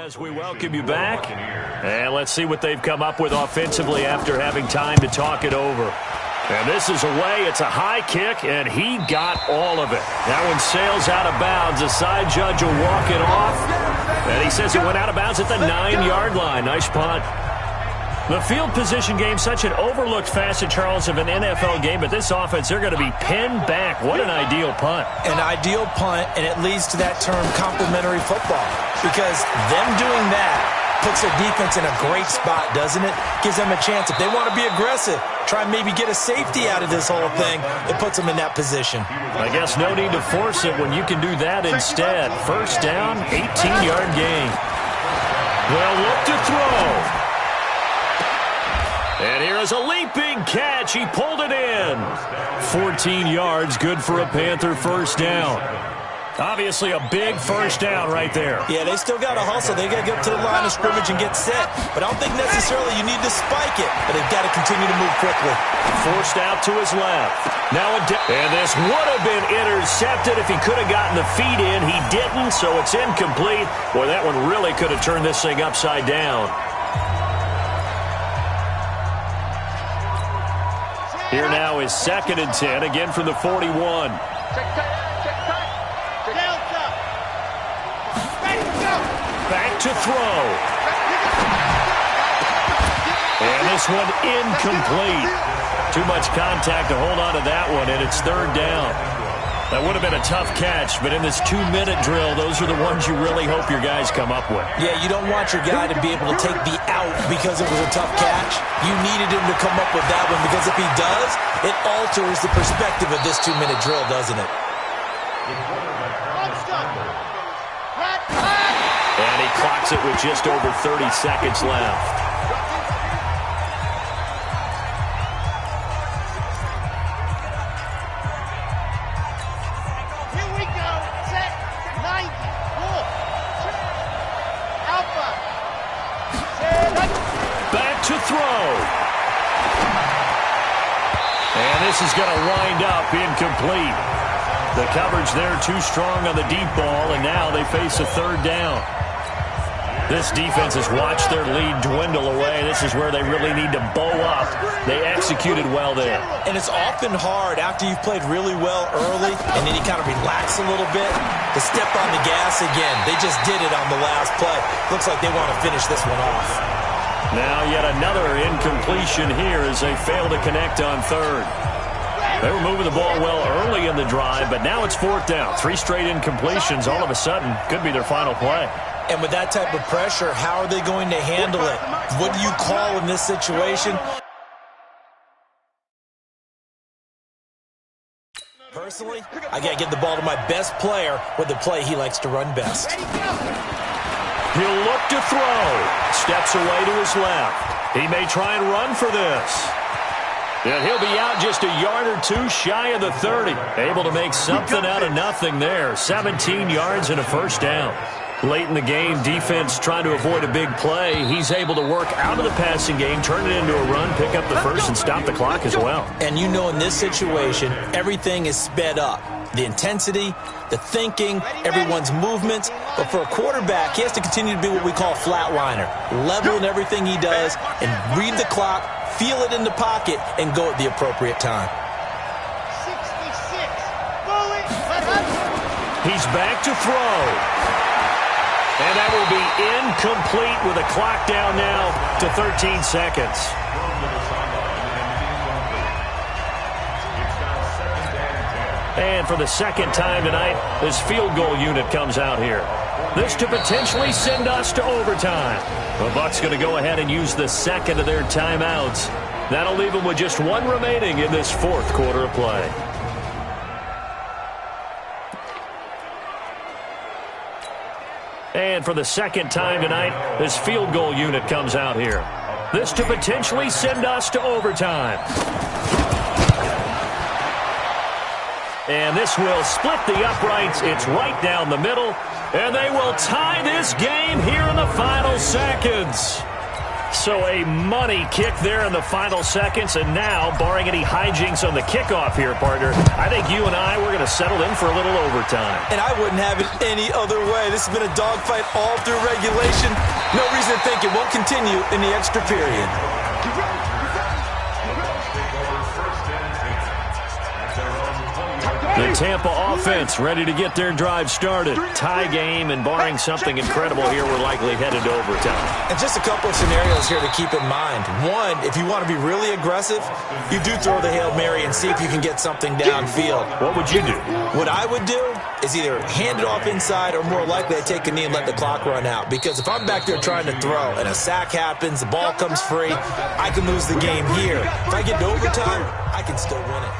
As we welcome you back, and let's see what they've come up with offensively after having time to talk it over. And this is away. It's a high kick, and he got all of it. That one sails out of bounds. The side judge will walk it off, and he says it went out of bounds at the 9-yard line. Nice punt. The field position game, such an overlooked facet, Charles, of an NFL game, but this offense, they're going to be pinned back. What an ideal punt. An ideal punt, and it leads to that term complementary football, because them doing that puts their defense in a great spot, doesn't it? Gives them a chance. If they want to be aggressive, try and maybe get a safety out of this whole thing, it puts them in that position. I guess no need to force it when you can do that instead. First down, 18-yard gain. They'll look to throw. And here is a leaping catch. He pulled it in. 14 yards, good for a Panther first down. Obviously a big first down right there. Yeah, they still got to hustle. They got to get to the line of scrimmage and get set. But I don't think necessarily you need to spike it. But they've got to continue to move quickly. Forced out to his left. Now, and this would have been intercepted if he could have gotten the feet in. He didn't, so it's incomplete. Boy, that one really could have turned this thing upside down. Here now is 2nd and 10, again from the 41. Back to throw. And this one incomplete. Too much contact to hold on to that one, and it's 3rd down. That would have been a tough catch, but in this 2-minute drill, those are the ones you really hope your guys come up with. Yeah, you don't want your guy to be able to take the out because it was a tough catch. You needed him to come up with that one, because if he does, it alters the perspective of this 2-minute drill, doesn't it? And he clocks it with just over 30 seconds left. This is going to wind up incomplete. The coverage there too strong on the deep ball, and now they face a 3rd down. This defense has watched their lead dwindle away. This is where they really need to bow up. They executed well there. And it's often hard after you've played really well early and then you kind of relax a little bit to step on the gas again. They just did it on the last play. Looks like they want to finish this one off. Now yet another incompletion here as they fail to connect on 3rd. They were moving the ball well early in the drive, but now it's 4th down. 3 straight incompletions all of a sudden could be their final play. And with that type of pressure, how are they going to handle it? What do you call in this situation? Personally, I got to give the ball to my best player with the play he likes to run best. He'll look to throw. Steps away to his left. He may try and run for this. And he'll be out just a yard or two shy of the 30. Able to make something out of nothing there. 17 yards and a first down. Late in the game, defense trying to avoid a big play. He's able to work out of the passing game, turn it into a run, pick up the first, and stop the clock as well. And you know in this situation, everything is sped up. The intensity, the thinking, everyone's movements. But for a quarterback, he has to continue to be what we call a flatliner. Level in everything he does and read the clock, feel it in the pocket, and go at the appropriate time. 66. He's back to throw. And that will be incomplete with a clock down now to 13 seconds. And for the 2nd time tonight, this field goal unit comes out here. This to potentially send us to overtime. The Bucs going to go ahead and use the 2nd of their timeouts. That'll leave them with just 1 remaining in this 4th quarter of play. And for the 2nd time tonight, this field goal unit comes out here. This to potentially send us to overtime. And this will split the uprights. It's right down the middle. And they will tie this game here in the final seconds. So a money kick there in the final seconds, and now, barring any hijinks on the kickoff here, partner, I think you and I, we're going to settle in for a little overtime. And I wouldn't have it any other way. This has been a dogfight all through regulation. No reason to think it won't continue in the extra period. The Tampa offense ready to get their drive started. Tie game, and barring something incredible here, we're likely headed to overtime. And just a couple of scenarios here to keep in mind. One, if you want to be really aggressive, you do throw the Hail Mary and see if you can get something downfield. What would you do? What I would do is either hand it off inside or more likely I take a knee and let the clock run out. Because if I'm back there trying to throw and a sack happens, the ball comes free, I can lose the game here. If I get to overtime, I can still win it.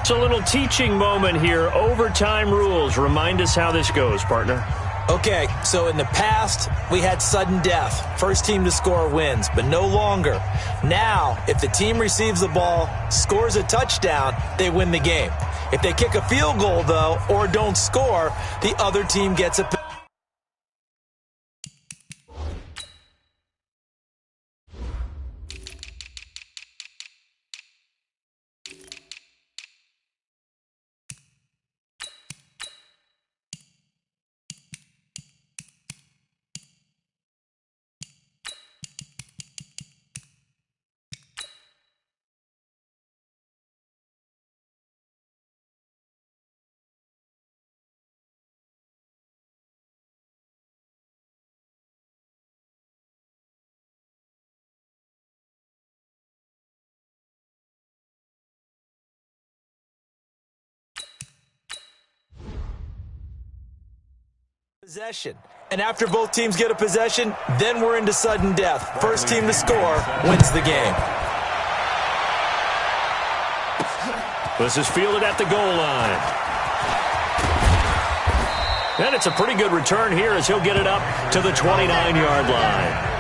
It's a little teaching moment here. Overtime rules. Remind us how this goes, partner. Okay, so in the past, we had sudden death. First team to score wins, but no longer. Now, if the team receives the ball, scores a touchdown, they win the game. If they kick a field goal, though, or don't score, the other team gets a possession. And after both teams get a possession, then we're into sudden death. First team to score wins the game. This is fielded at the goal line. And it's a pretty good return here as he'll get it up to the 29-yard line.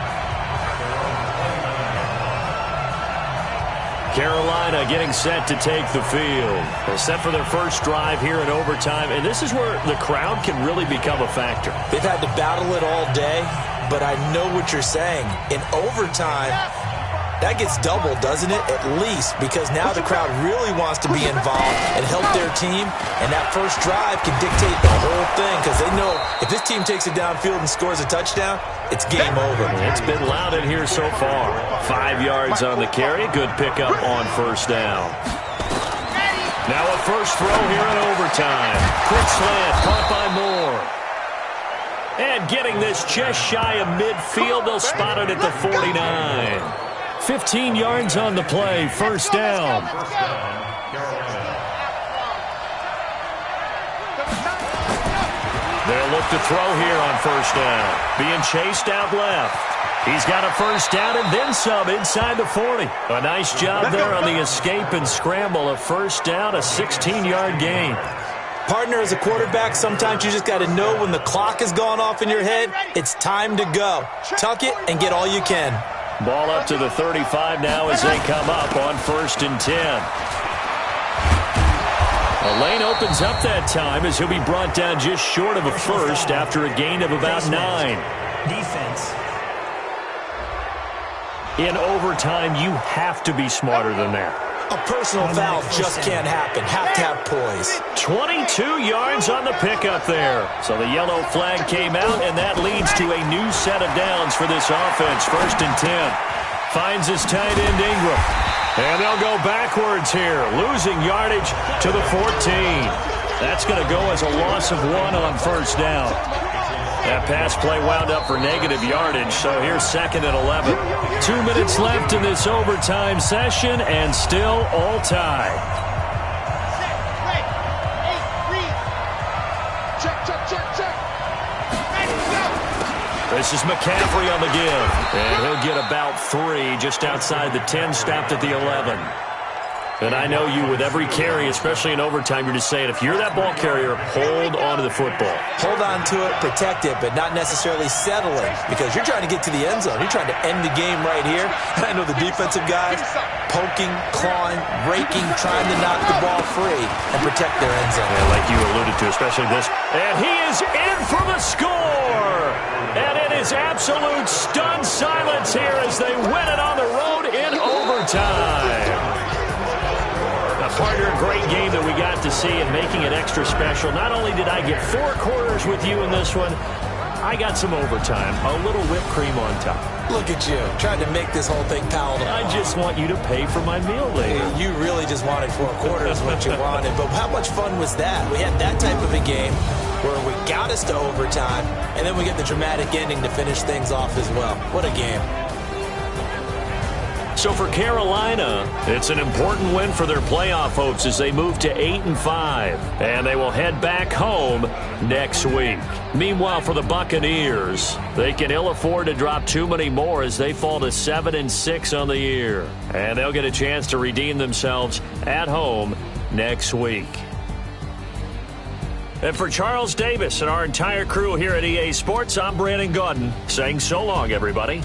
Carolina getting set to take the field. They're set for their first drive here in overtime, and this is where the crowd can really become a factor. They've had to battle it all day, but I know what you're saying. In overtime, that gets doubled, doesn't it? At least, because now the crowd really wants to be involved and help their team, and that first drive can dictate the whole thing because they know if this team takes it downfield and scores a touchdown, it's game over. It's been loud in here so far. 5 yards on the carry. Good pickup on first down. Now a first throw here in overtime. Quick slant, caught by Moore. And getting this just shy of midfield, they'll spot it at the 49. 15 yards on the play, first down. They'll look to throw here on first down. Being chased out left. He's got a first down and then some inside the 40. A nice job there on the escape and scramble. A first down, a 16-yard gain. Partner, as a quarterback, sometimes you just got to know when the clock has gone off in your head, it's time to go. Tuck it and get all you can. Ball up to the 35 now as they come up on 1st and 10. A lane opens up that time as he'll be brought down just short of a first after a gain of about 9. Defense. In overtime, you have to be smarter than that. A personal foul just can't happen. Have to have poise. 22 yards on the pickup there. So the yellow flag came out, and that leads to a new set of downs for this offense. 1st and 10. Finds his tight end Ingram. And they'll go backwards here, losing yardage to the 14. That's going to go as a loss of 1 on first down. That pass play wound up for negative yardage, so here's 2nd and 11. 2 minutes left in this overtime session, and still all tied. This is McCaffrey on the give, and he'll get about 3 just outside the 10, stopped at the 11. And I know you, with every carry, especially in overtime, you're just saying, if you're that ball carrier, hold on to the football. Hold on to it, protect it, but not necessarily settle it, because you're trying to get to the end zone. You're trying to end the game right here. I know the defensive guys poking, clawing, raking, trying to knock the ball free and protect their end zone. Yeah, like you alluded to, especially this. And he is in for the score! And it is absolute stunned silence here as they win it on the road in overtime. Now, partner, a great game that we got to see and making it extra special. Not only did I get 4 quarters with you in this one, I got some overtime, a little whipped cream on top. Look at you, trying to make this whole thing palatable. I just want you to pay for my meal later. You really just wanted 4 quarters what you wanted. But how much fun was that? We had that type of a game where we got us to overtime, and then we get the dramatic ending to finish things off as well. What a game. So for Carolina, it's an important win for their playoff hopes as they move to 8-5, and they will head back home next week. Meanwhile, for the Buccaneers, they can ill afford to drop too many more as they fall to 7-6 on the year, and they'll get a chance to redeem themselves at home next week. And for Charles Davis and our entire crew here at EA Sports, I'm Brandon Gaudin saying so long, everybody.